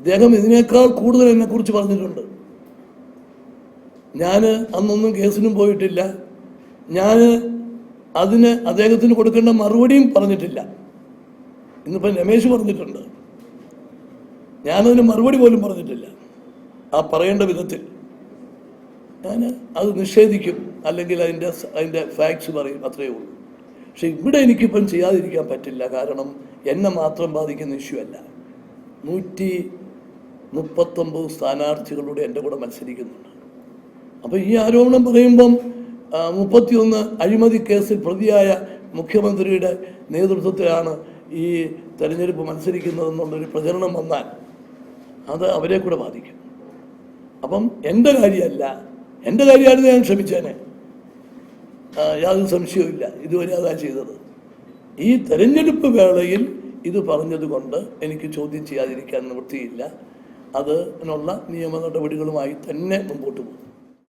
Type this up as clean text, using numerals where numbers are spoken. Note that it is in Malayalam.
ഇദ്ദേഹം ഇതിനേക്കാൾ കൂടുതൽ എന്നെക്കുറിച്ച് പറഞ്ഞിട്ടുണ്ട്. ഞാൻ അന്നൊന്നും കേസിനും പോയിട്ടില്ല. ഞാൻ അതിന് അദ്ദേഹത്തിന് കൊടുക്കേണ്ട മറുപടിയും പറഞ്ഞിട്ടില്ല. ഇന്നിപ്പം രമേശ് പറഞ്ഞിട്ടുണ്ട്, ഞാനതിന് മറുപടി പോലും പറഞ്ഞിട്ടില്ല. ആ പറയേണ്ട വിധത്തിൽ ഞാൻ അത് നിഷേധിക്കും, അല്ലെങ്കിൽ അതിൻ്റെ ഫാക്ട്സ് പറയും, അത്രയേ ഉള്ളൂ. പക്ഷെ ഇവിടെ എനിക്കിപ്പം ചെയ്യാതിരിക്കാൻ പറ്റില്ല. കാരണം എന്നെ മാത്രം ബാധിക്കുന്ന ഇഷ്യൂ അല്ല. 139 സ്ഥാനാർത്ഥികളുടെ എൻ്റെ കൂടെ മത്സരിക്കുന്നുണ്ട്. അപ്പോൾ ഈ ആരോപണം പറയുമ്പം 31 അഴിമതി കേസിൽ പ്രതിയായ മുഖ്യമന്ത്രിയുടെ നേതൃത്വത്തിലാണ് ഈ തെരഞ്ഞെടുപ്പ് മത്സരിക്കുന്നതെന്നുള്ളൊരു പ്രചരണം വന്നാൽ അത് അവരെ കൂടെ ബാധിക്കും. അപ്പം എൻ്റെ കാര്യമായിരുന്നു ഞാൻ ക്ഷമിച്ചേനെ, യാതൊരു സംശയവുമില്ല. ഇതുവരെ അതാ ചെയ്തത്. ഈ തെരഞ്ഞെടുപ്പ് വേളയിൽ ഇത് പറഞ്ഞതുകൊണ്ട് എനിക്ക് ചോദ്യം ചെയ്യാതിരിക്കാൻ നിവൃത്തിയില്ല. അതിനുള്ള നിയമ നടപടികളുമായി തന്നെ മുമ്പോട്ട് പോകും.